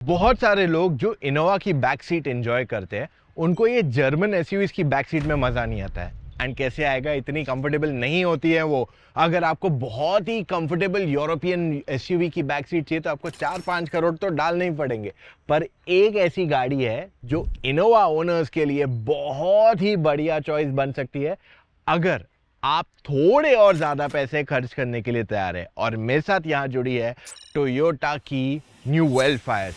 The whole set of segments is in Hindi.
बहुत सारे लोग जो इनोवा की बैक सीट एंजॉय करते हैं उनको ये जर्मन एसयूवीज की बैक सीट में मज़ा नहीं आता है। एंड कैसे आएगा, इतनी कंफर्टेबल नहीं होती है वो। अगर आपको बहुत ही कंफर्टेबल यूरोपियन एसयूवी की बैक सीट चाहिए तो आपको 4-5 करोड़ तो डालने ही पड़ेंगे। पर एक ऐसी गाड़ी है जो इनोवा ओनर्स के लिए बहुत ही बढ़िया चॉइस बन सकती है अगर आप थोड़े और ज्यादा पैसे खर्च करने के लिए तैयार है। और मेरे साथ यहां जुड़ी है टोयोटा की new Vellfire.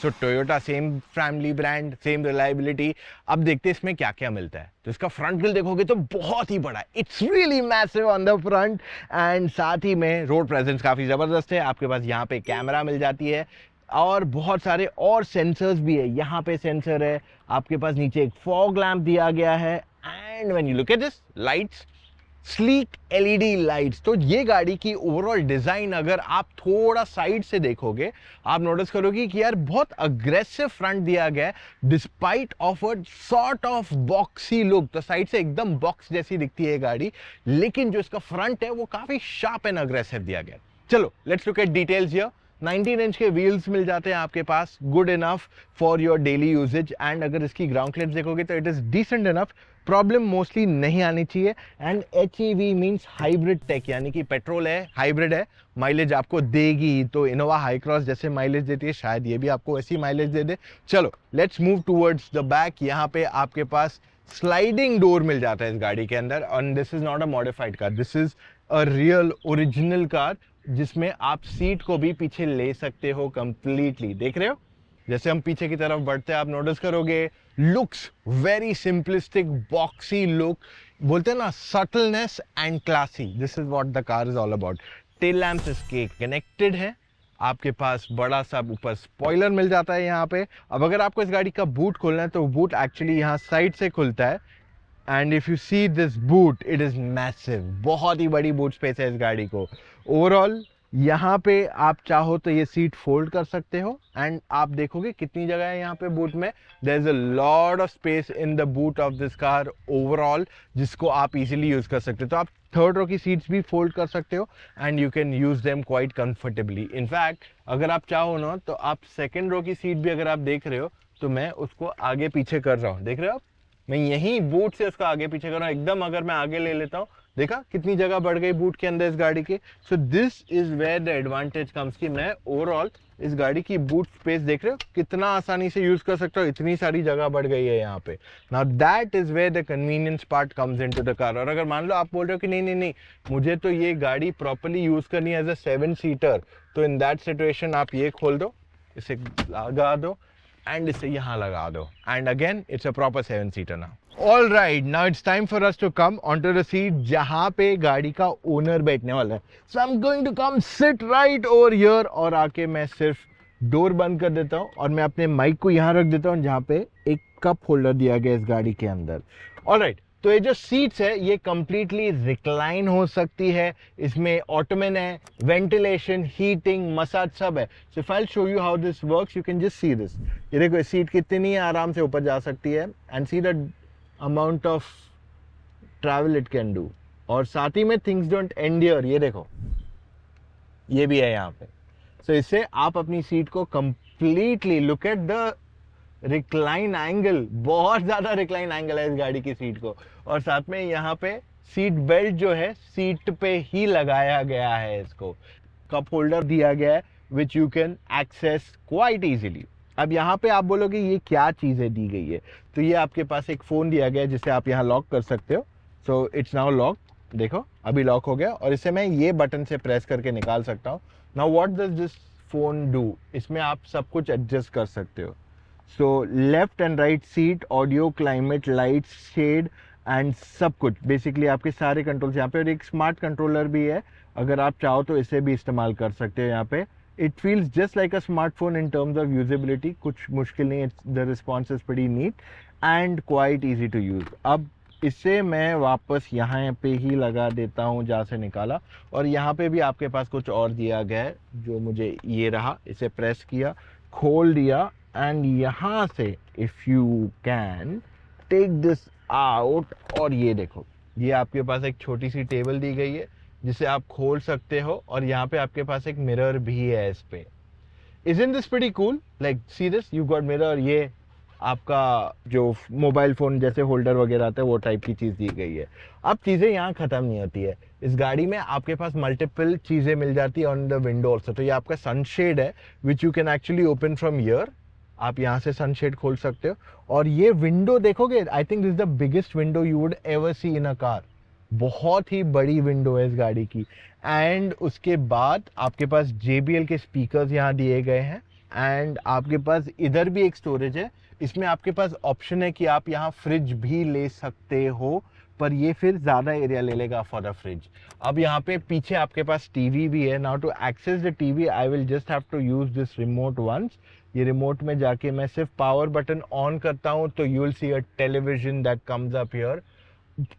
So Toyota same family brand, same reliability. अब देखते हैं इसमें क्या क्या मिलता है। तो इसका फ्रंट ग्रिल देखोगे तो बहुत ही बड़ा है, it's really massive on the front. And साथ ही में रोड प्रेजेंस काफी जबरदस्त है। आपके पास यहाँ पे कैमरा मिल जाती है और बहुत सारे और सेंसर्स भी है। यहाँ पे सेंसर है, आपके पास नीचे एक फॉग लैंप दिया गया है। And when you look at this lights, sleek LED lights. तो ये गाड़ी की ओवरऑल डिजाइन अगर आप थोड़ा साइड से देखोगे आप नोटिस करोगे कि यार बहुत अग्रेसिव फ्रंट दिया गया है despite of a sort of boxy look. तो साइड से एकदम बॉक्स जैसी दिखती है गाड़ी, लेकिन जो इसका फ्रंट है वो काफी शार्प एंड अग्रेसिव दिया गया है। चलो let's look at details here. 19 inch के व्हील्स मिल जाते हैं आपके पास, good enough for your daily usage. And अगर इसकी ग्राउंड क्लियरेंस देखोगे तो it is decent enough, problem mostly नहीं आनी चाहिए। And HEV means hybrid tech, यानी कि पेट्रोल है, हाइब्रिड है, माइलेज आपको देगी। तो इनोवा हाई क्रॉस जैसे माइलेज देती है शायद ये भी आपको ऐसी माइलेज दे दे। चलो let's move towards the back. यहाँ पे आपके पास स्लाइडिंग डोर मिल जाता है इस गाड़ी के अंदर। And this is not a modified car, this is a real original car जिसमें आप सीट को भी पीछे ले सकते हो कंप्लीटली। देख रहे हो जैसे हम पीछे की तरफ बढ़ते हैं आप नोटिस करोगे looks very simplistic boxy look, बोलते हैं ना subtleness and classy. This is what the car is all about. Tail lamps इसके कनेक्टेड है, आपके पास बड़ा सा ऊपर स्पॉइलर मिल जाता है यहाँ पे। अब अगर आपको इस गाड़ी का बूट खोलना है तो बूट एक्चुअली यहाँ साइड से खुलता है। And if you see this boot it is massive, बहुत ही बड़ी बूट स्पेस है इस गाड़ी को। ओवरऑल यहाँ पे आप चाहो तो ये सीट फोल्ड कर सकते हो। एंड आप देखोगे कितनी जगह है यहाँ पे बूट में, there is a lot of space in the boot of this car overall, जिसको आप इजीली यूज कर सकते हो। तो आप थर्ड रो की सीट्स भी फोल्ड कर सकते हो and you can use them quite comfortably. In fact अगर आप चाहो ना तो आप सेकेंड रो की सीट भी अगर आप देख रहे हो तो मैं उसको आगे पीछे कर रहा हूँ, देख रहे हो आप, मैं यही बूट से उसका आगे पीछे कर रहा हूँ एकदम। अगर मैं आगे ले लेता हूँ, देखा कितनी जगह बढ़ गई बूट के अंदर इस गाड़ी के। So this is where the advantage comes कि मैं ओवरऑल इस गाड़ी की बूट स्पेस देख रहे हो कितना आसानी से यूज कर सकता हूँ, इतनी सारी जगह बढ़ गई है यहाँ पे। Now that is where the convenience part comes into the car. और अगर मान लो आप बोल रहे हो कि नहीं नहीं नहीं मुझे तो ये गाड़ी प्रॉपर्ली यूज करनी है एज अ 7 सीटर, तो इन दैट सिचुएशन आप ये खोल दो, इसे लगा दो एंड इसे यहाँ लगा दो and again it's a proper 7 seater now. All right, now it's time for us to come on the seat जहां पे गाड़ी का ओनर बैठने वाला है। So I am going to come sit right over here और आके मैं सिर्फ डोर बंद कर देता हूँ और मैं अपने माइक को यहाँ रख देता हूँ जहाँ पे एक कप होल्डर दिया गया इस गाड़ी के अंदर। ऑल राइट, तो ये जो सीट्स है ये कंप्लीटली रिक्लाइन हो सकती है, इसमें ऑटोमन है, वेंटिलेशन, हीटिंग, मसाज सब है। So if I show you how this works you can just see this. ये देखो सीट कितनी आराम से ऊपर जा सकती है and see the amount of travel it can do. और साथ ही में थिंग्स डोंट एंड हियर, ये देखो ये भी है यहाँ पे। सो इससे आप अपनी सीट को completely look at the recline angle, बहुत ज्यादा रिक्लाइन एंगल है इस गाड़ी की सीट को। और साथ में यहाँ पे सीट बेल्ट जो है सीट पे ही लगाया गया है, इसको कप होल्डर दिया गया है which you can access quite easily. अब यहाँ पे आप बोलोगे ये क्या चीजें दी गई है, तो ये आपके पास एक फोन दिया गया है जिसे आप यहाँ लॉक कर सकते हो। सो इट्स नाउ लॉक, देखो अभी लॉक हो गया और इसे मैं ये बटन से प्रेस करके निकाल सकता हूँ। Now what does this phone do, इसमें आप सब कुछ एडजस्ट कर सकते हो। So left and right seat, audio, climate, light, shade and सब कुछ बेसिकली आपके सारे कंट्रोल्स यहाँ पे। और एक स्मार्ट कंट्रोलर भी है, अगर आप चाहो तो इसे भी इस्तेमाल कर सकते हो यहाँ पे। It feels just like a smartphone in terms of usability, कुछ मुश्किल नहीं है, the response is pretty neat and quite easy to use. अब इसे मैं वापस यहाँ पे ही लगा देता हूँ जहाँ से निकाला। और यहाँ पे भी आपके पास कुछ और दिया गया है जो मुझे ये रहा, इसे प्रेस किया, खोल दिया एंड यहाँ से if you can take this out और ये देखो ये आपके पास एक छोटी सी टेबल दी गई है जिसे आप खोल सकते हो, और यहाँ पे आपके पास एक मिरर भी है इस पे। Isn't this pretty cool? Like, see this? You got mirror. ये आपका जो मोबाइल फ़ोन जैसे होल्डर वगैरह आता है वो टाइप की चीज़ दी गई है। अब चीज़ें यहाँ ख़त्म नहीं होती है, इस गाड़ी में आपके पास मल्टीपल चीज़ें मिल जाती है ऑन द विंडो ऑल्सो। तो ये आपका सनशेड है which you can actually open from here. आप यहाँ से सनशेड खोल सकते हो, और ये विंडो देखोगे, I think this is the biggest window you would ever see in a car. बहुत ही बड़ी विंडो है इस गाड़ी की। एंड उसके बाद आपके पास JBL के स्पीकर्स यहाँ दिए गए हैं, एंड आपके पास इधर भी एक स्टोरेज है। इसमें आपके पास ऑप्शन है कि आप यहाँ फ्रिज भी ले सकते हो, पर ये फिर ज़्यादा एरिया ले लेगा फॉर द फ्रिज। अब यहाँ पे पीछे आपके पास टीवी भी है। Now to access the TV I will just have to use this remote once. ये रिमोट में जाके मैं सिर्फ पावर बटन ऑन करता हूँ तो you will see a television that comes up here.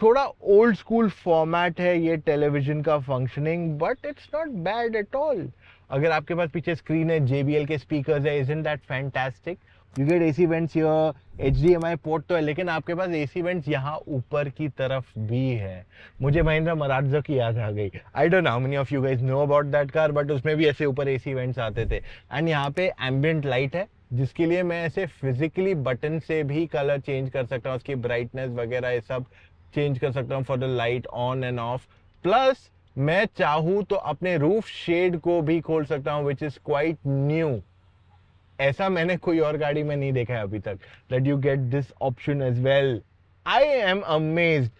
थोड़ा ओल्ड स्कूल फॉर्मेट है ये टेलीविजन का functioning, but it's not bad at all. अगर आपके पास पीछे स्क्रीन है, JBL के स्पीकर्स है, isn't that fantastic. You get AC vents here, HDMI port तो है, लेकिन आपके पास AC वेंट्स यहाँ ऊपर की तरफ भी है। मुझे महिंद्रा मराठा की याद आ गई। I don't know how many of you guys know about that car, but उसमें भी ऐसे ऊपर AC वेंट्स आते थे। एंड यहाँ पे एम्बिएंट लाइट है जिसके लिए मैं ऐसे फिजिकली बटन से भी कलर चेंज कर सकता हूँ, उसकी ब्राइटनेस वगैरह ये सब चेंज कर सकता हूँ for the light on end of. Plus मैं चाहूँ तो अपने रूफ शेड को भी खोल सकता हूँ, विच इज क्वाइट न्यू। ऐसा मैंने कोई और गाड़ी में नहीं देखा है अभी तक, that you get this option as well. I am amazed.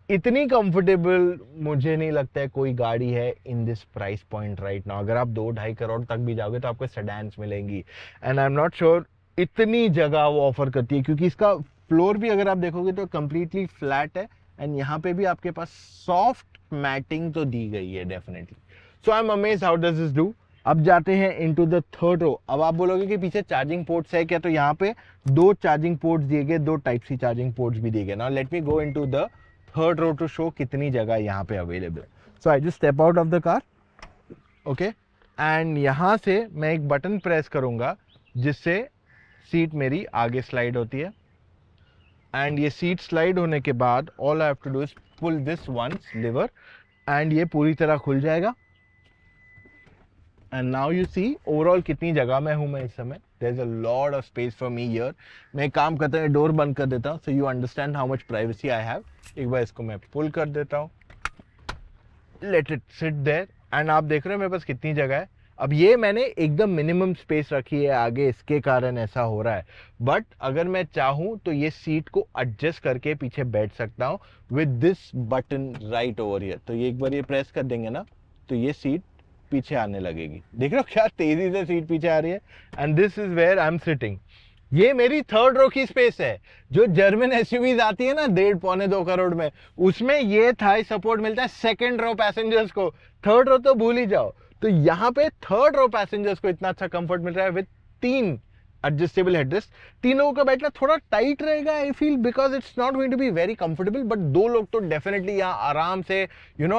इतनी कंफर्टेबल मुझे नहीं लगता है कोई गाड़ी है in this price point right now. अगर आप 2-2.5 करोड़ तक भी जाओगे तो आपको सेडान्स मिलेंगी, and I am not sure इतनी जगह वो ऑफर करती है, क्योंकि इसका फ्लोर भी अगर आप देखोगे तो कंप्लीटली फ्लैट है, एंड यहाँ पे भी आपके पास सॉफ्ट मैटिंग तो दी गई है definitely. So I am amazed how does this do. अब जाते हैं इनटू द थर्ड रो। अब आप बोलोगे कि पीछे चार्जिंग पोर्ट्स है क्या, तो यहाँ पे 2 चार्जिंग पोर्ट्स दिए गए, 2 टाइप सी चार्जिंग पोर्ट्स भी दिए गए। Now let me go into the third row to show कितनी जगह यहाँ पे available. So I just step out of the car, okay, and यहाँ से मैं एक बटन प्रेस करूंगा जिससे सीट मेरी आगे स्लाइड होती है, एंड ये सीट स्लाइड होने के बाद all I have to do is pull this once lever, and ये पूरी तरह खुल जाएगा। And now you see overall कितनी जगह में हूँ मैं इस समय। There is a lot of space for me here. मैं एक काम करता हूँ, डोर बंद कर देता हूँ so you understand how much privacy I have. एक बार इसको मैं पुल कर देता हूँ, let it sit there, and आप देख रहे हो मेरे पास कितनी जगह है। अब ये मैंने एकदम मिनिमम स्पेस रखी है आगे, इसके कारण ऐसा हो रहा है, बट अगर मैं चाहूँ तो ये सीट को एडजस्ट करके पीछे बैठ सकता हूँ with this button right over here. तो ये एक बार ये प्रेस कर देंगे ना तो ये सीट पीछे आने लगेगी। देख रहे हो क्या तेजी से सीट पीछे आ रही है, and this is where I am sitting. ये मेरी थर्ड रो की स्पेस है। जो जर्मन एसयूवीज आती है ना 1.5-2 करोड़ में, उसमें ये थाई सपोर्ट मिलता है सेकंड रो पैसेंजर्स को, थर्ड रो तो भूल ही जाओ। तो यहाँ पे थर्ड रो पैसेंजर्स को इतना अच्छा कंफर्ट मिल रहा है विद 3 एडजस्टेबल हेडरेस्ट। 3 लोगों का बैठना थोड़ा टाइट रहेगा I feel, because it's not going to be very comfortable, but 2 लोग तो डेफिनेटली यहाँ आराम से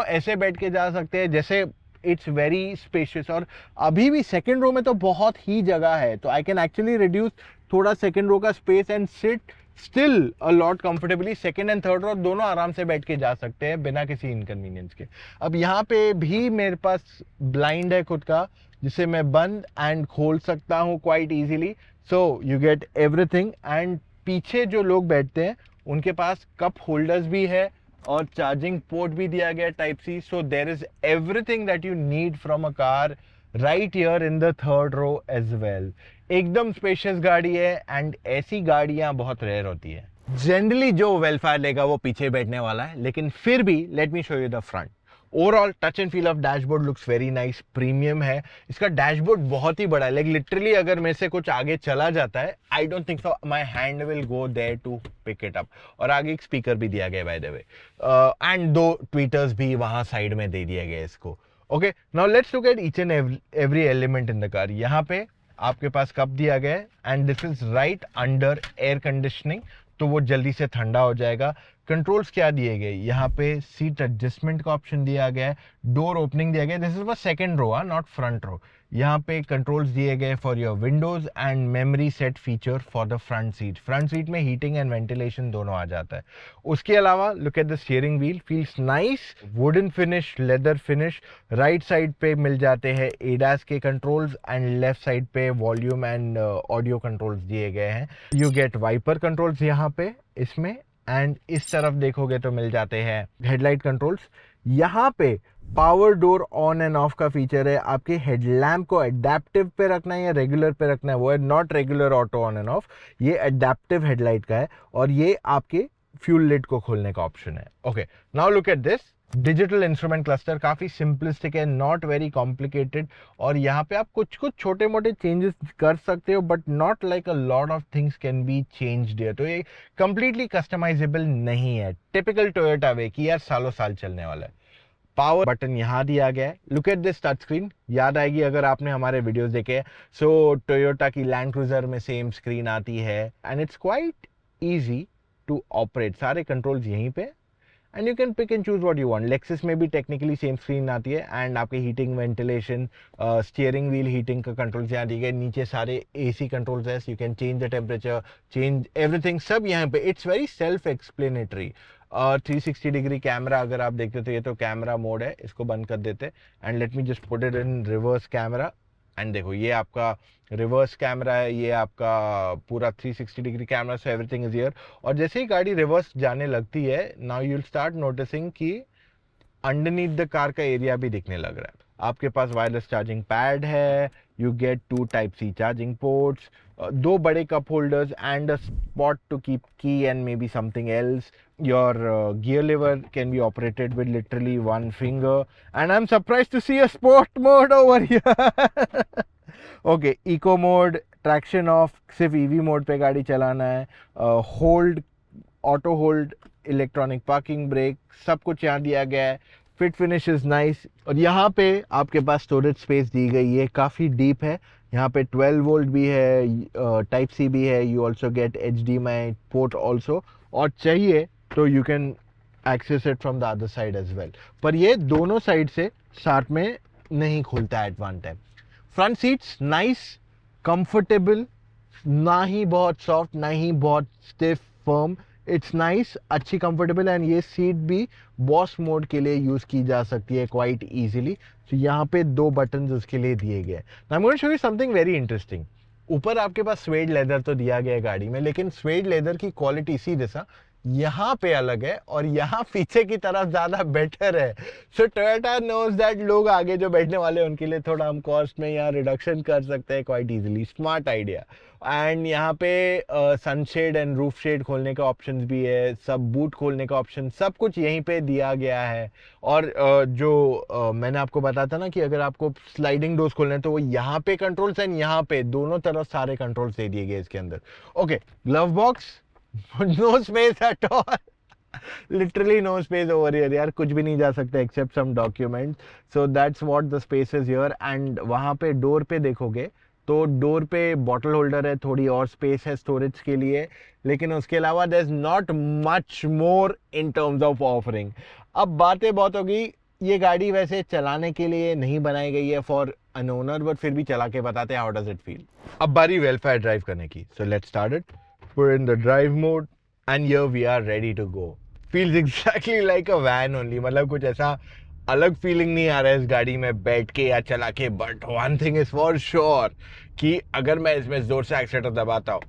ऐसे बैठ के जा सकते हैं जैसे इट्स वेरी स्पेशियस। और अभी भी सेकेंड रो में तो बहुत ही जगह है, तो आई कैन एक्चुअली रिड्यूस थोड़ा सेकेंड रो का space and sit still a lot comfortably. Second and third row दोनों आराम से बैठ के जा सकते हैं बिना किसी इनकन्वीनियंस के। अब यहाँ पे भी मेरे पास ब्लाइंड है खुद का, जिसे मैं बंद एंड खोल सकता हूँ quite easily. So you get everything, and पीछे जो लोग बैठते हैं उनके पास कप होल्डर्स भी है और चार्जिंग पोर्ट भी दिया गया type C. So there is everything that you need from a car right here in the third row as well. एकदम स्पेशियस गाड़ी है, एंड ऐसी गाड़ियां बहुत रेयर होती है। जनरली जो वेलफेयर लेगा वो पीछे बैठने वाला है, लेकिन फिर भी let me show you the front. Overall touch and feel of dashboard looks very nice, premium है। इसका डैशबोर्ड बहुत ही बड़ा है, लाइक लिटरली अगर मेरे से कुछ आगे चला जाता है I don't think so my hand will go there to pick it up. और आगे एक स्पीकर भी दिया गया by the way, and 2 tweeters भी वहां साइड में दे दिया गया इसको। Okay, now let's look at each and every element in the car. यहाँ पे आपके पास कप दिया गया है, and this is right under air conditioning, तो वो जल्दी से ठंडा हो जाएगा। कंट्रोल्स क्या दिए गए, यहाँ पे सीट एडजस्टमेंट का ऑप्शन दिया गया है, डोर ओपनिंग दिया गया है, this is for second row, not front row. यहाँ पे कंट्रोल्स दिए गए for your windows and memory set feature for the front seat में हीटिंग एंड वेंटिलेशन दोनों आ जाता है। उसके अलावा look at the steering wheel, feels nice, wooden finish, leather finish. Right side पे मिल जाते हैं एडास के कंट्रोल्स एंड लेफ्ट साइड पे वॉल्यूम एंड ऑडियो कंट्रोल्स दिए गए हैं। यू गेट वाइपर कंट्रोल्स यहाँ पे इसमें, एंड इस तरफ देखोगे तो मिल जाते हैं हेडलाइट कंट्रोल्स। यहाँ पे power door on end of का फीचर है, आपके हेडलैम्प को एडेप्टिव पे रखना है या रेगुलर पे रखना है, वो है not regular auto on end of, ये एडेप्टिव हेडलाइट का है, और ये आपके फ्यूल लिड को खोलने का ऑप्शन है। Okay, now look at this digital instrument cluster, काफी सिंपलिस्टिक है, नॉट वेरी कॉम्प्लिकेटेड, और यहाँ पे आप कुछ कुछ छोटे मोटे चेंजेस कर सकते हो, but not like a lot of things can be changed here. तो ये कंप्लीटली कस्टमाइजेबल नहीं है, टिपिकल टोयोटा वे की यार सालों साल चलने वाला है। पावर बटन यहाँ दिया गया है, look at this touch screen, याद आएगी अगर आपने हमारे वीडियोस देखे। सो टोयोटा की लैंड क्रूजर में सेम स्क्रीन आती है, and it's quite easy to operate, सारे कंट्रोल्स यहीं पे, and you can pick and choose what you want. Lexus में भी टेक्निकली सेम स्क्रीन आती है, एंड आपके heating, ventilation, steering wheel heating का कंट्रोल्स यहाँ दिए गए। नीचे सारे एसी कंट्रोल्स है, you can change the temperature, change everything, सब यहाँ पे। It's very self explanatory. 360 degree camera अगर आप देखते हो तो ये तो कैमरा मोड है, इसको बंद कर देते, and let me just put it in reverse camera, and देखो ये आपका रिवर्स कैमरा है, ये आपका पूरा 360 degree camera, so everything is here. और जैसे ही गाड़ी रिवर्स जाने लगती है, now you will start noticing कि अंडरनीथ द कार का एरिया भी दिखने लग रहा है। आपके पास वायरलेस चार्जिंग पैड है, you get 2 type C charging ports, 2 बड़े cup holders and a spot to keep key and maybe something else. Your gear lever can be operated with literally 1 finger, and I'm surprised to see a sport mode over here. Okay, eco mode, traction off, सिर्फ EV मोड पे गाड़ी चलाना है, hold, auto hold, electronic parking brake, सब कुछ यहाँ दिया गया है। फिट फिनिश इज नाइस, और यहाँ पे आपके पास स्टोरेज स्पेस दी गई है, काफ़ी डीप है। यहाँ पे 12 वोल्ट भी है, टाइप सी भी है, you also get HDMI port also, और चाहिए तो you can access it from the other side as well, पर ये दोनों साइड से साथ में नहीं खुलता at one time. Front seats nice, comfortable, ना ही बहुत सॉफ्ट ना ही बहुत स्टिफ फर्म, इट्स नाइस, अच्छी कंफर्टेबल, एंड ये सीट भी बॉस मोड के लिए यूज की जा सकती है क्वाइट इजीली। तो यहाँ पे 2 बटन उसके लिए दिए गए। I am going to show you something very interesting. ऊपर आपके पास स्वेड लेदर तो दिया गया है गाड़ी में, लेकिन स्वेड लेदर की क्वालिटी इसी जैसा यहाँ पे अलग है, और यहाँ पीछे की तरफ ज्यादा बेटर है। सो टोयोटा नोज दैट लोग आगे जो बैठने वाले हैं उनके लिए थोड़ा हम कॉस्ट में यहाँ रिडक्शन कर सकते हैं quite easily, smart idea. And यहाँ पे सनशेड एंड रूफ शेड खोलने का ऑप्शन भी है, सब बूट खोलने का ऑप्शन, सब कुछ यहीं पे दिया गया है। और जो मैंने आपको बताया था ना कि अगर आपको स्लाइडिंग डोर्स खोलने हैं तो वो यहाँ पे कंट्रोल्स एंड यहाँ पे दोनों तरफ सारे कंट्रोल्स दे दिए गए इसके अंदर। Okay, glove box, no space at all, literally no space over here यार, कुछ भी नहीं जा सकता except some documents, so that's what the space is here। and वहाँ पे डोर पे देखोगे तो डोर पे बॉटल होल्डर है, थोड़ी और स्पेस है स्टोरेज के लिए, लेकिन उसके अलावा there's not much more in terms of offering। अब बातें बहुत होगी, ये गाड़ी वैसे चलाने के लिए नहीं बनाई गई है फॉर एन ओनर, बट फिर भी चला के बताते हैं हाउ डज इट फील। अब बारी वेलफेयर ड्राइव करने की, so let's start it। We're in the drive mode and here we are ready to go। Feels exactly like a van only, मतलब कुछ ऐसा अलग फीलिंग नहीं आ रहा है इस गाड़ी में बैठ के या चला के, but one thing is for sure कि अगर मैं इसमें जोर से एक्सीलरेटर दबाता हूँ,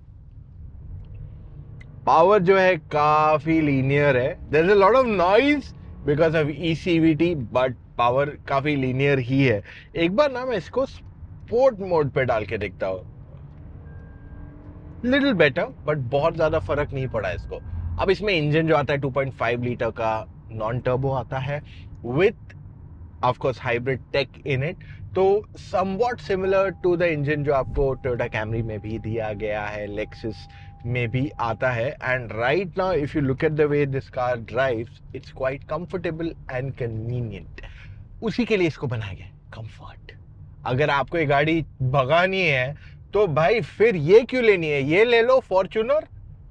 पावर जो है काफी लीनियर है। There is a lot of noise because of ECVT, but power काफी लीनियर ही है। एक बार ना मैं इसको स्पोर्ट मोड पे डाल के देखता हूँ, लिटिल बेटर, बट बहुत ज्यादा फर्क नहीं पड़ा इसको। अब इसमें इंजन जो आता है 2.5 लीटर का नॉन टर्बो आता है with of course hybrid tech in it, तो somewhat similar to the engine जो आपको टोयोटा कैमरी में भी दिया गया है, लेक्सस में भी आता है। And right now if you look at the way this car drives, it's quite comfortable and convenient. उसी के लिए इसको बनाया गया, कंफर्ट। अगर आपको ये गाड़ी भगानी है तो भाई फिर ये क्यों लेनी है, ये ले लो फॉर्च्यूनर,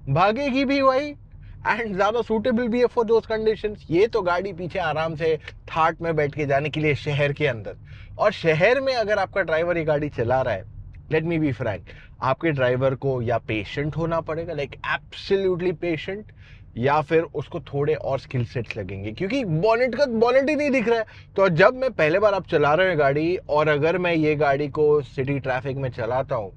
भागेगी भी वही एंड ज़्यादा सूटेबल भी है फॉर दोज कंडीशंस। ये तो गाड़ी पीछे आराम से थाट में बैठ के जाने के लिए शहर के अंदर, और शहर में अगर आपका ड्राइवर ये गाड़ी चला रहा है, लेट मी बी फ्रैंक, आपके ड्राइवर को या पेशेंट होना पड़ेगा, लाइक एब्सोल्युटली पेशेंट, या फिर उसको थोड़े और स्किल सेट्स लगेंगे, क्योंकि बॉनेट ही नहीं दिख रहा है। तो जब मैं पहले बार आप चला रहे हैं गाड़ी, और अगर मैं ये गाड़ी को सिटी ट्रैफिक में चलाता हूँ,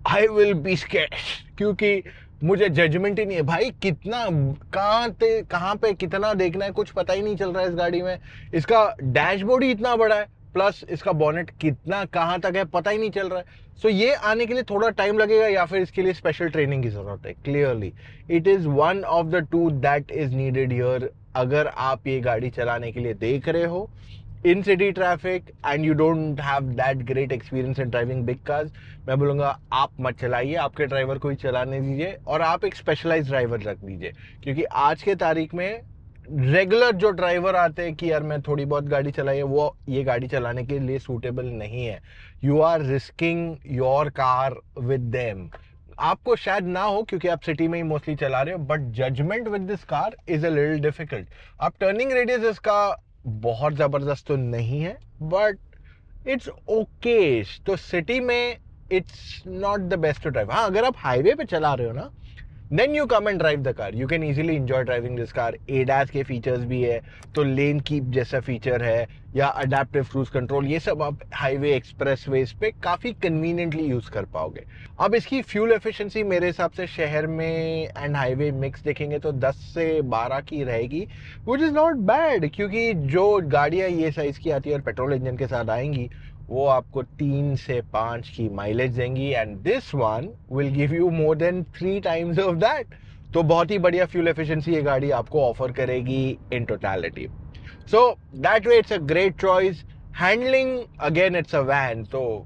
आई विल बी स्कैर्ड, क्योंकि मुझे जजमेंट ही नहीं है भाई, कितना कहाँ पे कितना देखना है कुछ पता ही नहीं चल रहा है इस गाड़ी में। इसका डैशबोर्ड ही इतना बड़ा है, प्लस इसका बॉनेट कितना कहाँ तक है पता ही नहीं चल रहा है। सो ये आने के लिए थोड़ा टाइम लगेगा, या फिर इसके लिए स्पेशल ट्रेनिंग की जरूरत है। Clearly it is one of the two that is needed here. अगर आप ये गाड़ी चलाने के लिए देख रहे हो इन city traffic and you don't have that great experience in driving big cars, मैं बोलूँगा आप मत चलाइए, आपके ड्राइवर को ही चलाने दीजिए, और आप एक स्पेशलाइज्ड ड्राइवर रख दीजिए। क्योंकि आज के तारीख में रेगुलर जो ड्राइवर आते हैं कि यार मैं थोड़ी बहुत गाड़ी चलाई, वो ये गाड़ी चलाने के लिए सूटेबल नहीं है। You are risking your car with them. आपको शायद ना हो क्योंकि आप सिटी में ही मोस्टली चला रहे हो, but judgement with this car is a little difficult. आप टर्निंग रेडियस इसका बहुत जबरदस्त तो नहीं है, बट इट्स ओके। तो सिटी में it's not the best to drive. हाँ, अगर आप हाईवे पे चला रहे हो ना, then you come and drive the car. You can easily enjoy driving this car. ADAS के फीचर्स भी है, तो लेन कीप जैसा फीचर है, या अडेप्टिव क्रूज कंट्रोल, ये सब आप हाईवे एक्सप्रेसवेज पे काफ़ी कन्वीनियंटली यूज़ कर पाओगे। अब इसकी फ्यूल एफिशिएंसी मेरे हिसाब से शहर में एंड हाईवे मिक्स देखेंगे तो 10 से 12 की रहेगी, विच इज़ नॉट बैड, क्योंकि जो गाड़ियाँ ये साइज़ की आती है और पेट्रोल इंजन के साथ आएंगी, वो आपको 3 से 5 की माइलेज देंगी, and this one will give you more than 3 times of that. तो बहुत ही बढ़िया फ्यूल एफिशिएंसी ये गाड़ी आपको ऑफर करेगी in totality. So that way it's a great choice. Handling again it's a van, तो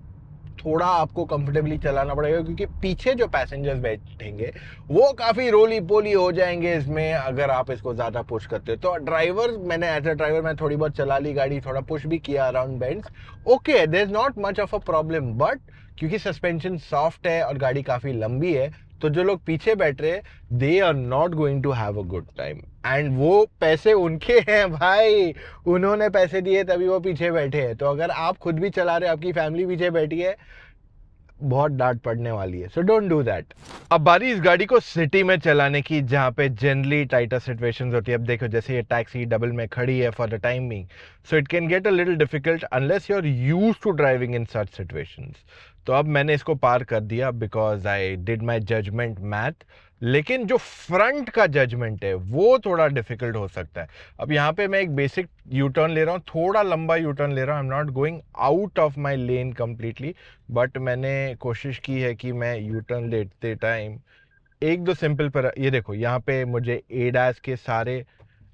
थोड़ा आपको कंफर्टेबली चलाना पड़ेगा, क्योंकि पीछे जो पैसेंजर्स बैठेंगे वो काफ़ी रोली पोली हो जाएंगे इसमें अगर आप इसको ज़्यादा पुश करते हो। तो ड्राइवर, मैंने एज अ ड्राइवर मैं थोड़ी बहुत चला ली गाड़ी, थोड़ा पुश भी किया around bends, okay, there is not much of a problem. But क्योंकि सस्पेंशन सॉफ्ट है और गाड़ी काफ़ी लंबी है, तो जो लोग पीछे बैठ रहे हैं they are not going to have a good time, and वो पैसे उनके हैं भाई, उन्होंने पैसे दिए तभी वो पीछे बैठे हैं। तो अगर आप खुद भी चला रहे हो, आपकी फैमिली पीछे बैठी है, बहुत डांट पड़ने वाली है। So don't do that. अब बारी इस गाड़ी को सिटी में चलाने की, जहाँ पे जनरली टाइटर सिचुएशंस होती है। अब देखो, जैसे ये टैक्सी डबल में खड़ी है for the time being, so it can get a little difficult unless you are used to driving in such situations. तो अब मैंने इसको पार कर दिया because I did my judgement math, लेकिन जो फ्रंट का जजमेंट है वो थोड़ा डिफिकल्ट हो सकता है। अब यहाँ पे मैं एक बेसिक यू टर्न ले रहा हूँ, थोड़ा लंबा यू टर्न ले रहा हूँ, आई am not going out of my lane completely, but मैंने कोशिश की है कि मैं यू टर्न लेते टाइम एक दो सिंपल पर, ये देखो यहाँ पे मुझे एडास के सारे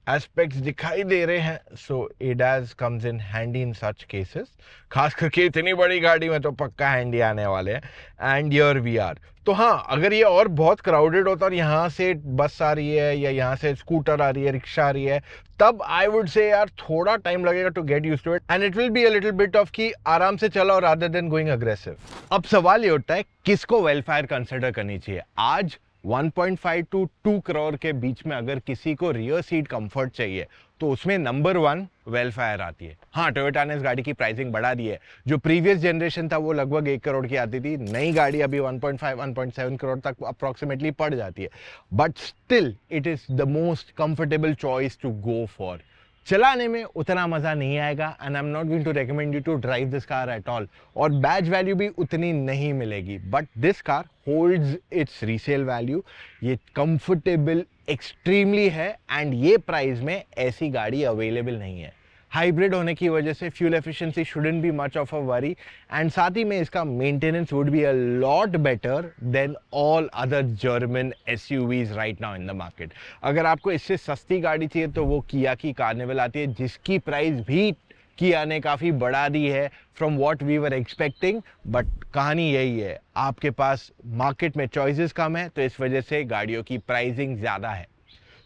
एस्पेक्ट्स दिखाई दे रहे हैं। So ADAS comes in handy in such cases, खास करके इतनी बड़ी गाड़ी में तो पक्का हैंडी आने वाले हैं। एंड योर वी आर, तो हाँ, अगर ये और बहुत क्राउडेड होता और यहाँ से बस आ रही है या यहाँ से स्कूटर आ रही है, रिक्शा आ रही है, तब आई वुड से यार थोड़ा टाइम लगेगा to get used to it, and it will be a little bit off कि आराम से चलाओ रादर देन गोइंग अग्रेसिव। अब सवाल ये उठता है किसको वेलफेयर कंसिडर करनी चाहिए। आज 1.5 टू 2 करोड़ के बीच में अगर किसी को रियर सीट कंफर्ट चाहिए तो उसमें नंबर 1 वेलफेयर आती है। हाँ, टोयोटा ने इस गाड़ी की प्राइसिंग बढ़ा दी है। जो प्रीवियस जनरेशन था वो लगभग 1 करोड़ की आती थी, नई गाड़ी अभी 1.5 1.7 करोड़ तक अप्रोक्सीमेटली पड़ जाती है, but still it is the most comfortable choice to go for. चलाने में उतना मजा नहीं आएगा, and I am not going to recommend you to drive this car at all, और बैज वैल्यू भी उतनी नहीं मिलेगी, but this car holds its resale value. ये कंफर्टेबल एक्सट्रीमली है, एंड ये प्राइस में ऐसी गाड़ी अवेलेबल नहीं है। हाइब्रिड होने की वजह से fuel efficiency shouldn't be much of a worry, and साथ ही में इसका maintenance would be a lot better than all other German SUVs right now in the market. अगर आपको इससे सस्ती गाड़ी चाहिए तो वो किया की कार्निवल आती है, जिसकी प्राइस भी किया ने काफ़ी बढ़ा दी है from what we were expecting, but कहानी यही है, आपके पास मार्केट में चॉइसेस कम है तो इस वजह से गाड़ियों की प्राइसिंग ज़्यादा है।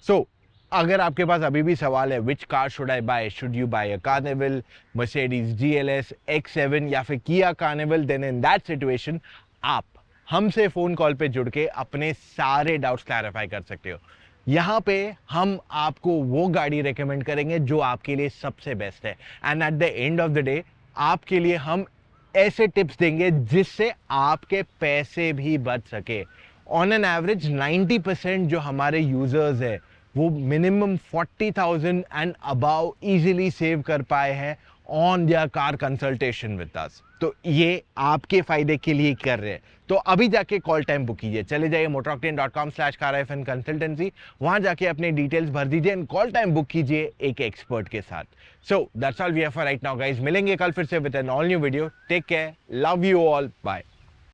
सो अगर आपके पास अभी भी सवाल है which car should I buy, should you buy a Carnival, Mercedes GLS, X7 या फिर Kia Carnival, then in that situation आप हमसे फ़ोन कॉल पे जुड़ के अपने सारे डाउट्स क्लैरिफाई कर सकते हो। यहाँ पे हम आपको वो गाड़ी रेकमेंड करेंगे जो आपके लिए सबसे बेस्ट है, and at the end of the day आपके लिए हम ऐसे टिप्स देंगे जिससे आपके पैसे भी बच सके। ऑन एन एवरेज 90% जो हमारे यूजर्स है वो minimum 40,000 and above easily save कर पाए हैं on their car consultation with us. तो ये आपके फायदे के लिए कर रहे हैं। तो अभी जाके कॉल टाइम बुक कीजिए, चले जाइए motoroctane.com/car कंसल्टेंसी, वहां जाके अपने डिटेल्स भर दीजिए एंड कॉल टाइम बुक कीजिए एक एक्सपर्ट के साथ। So that's all we have for right now guys, मिलेंगे कल फिर से with an all new video. Take care, love you all, bye.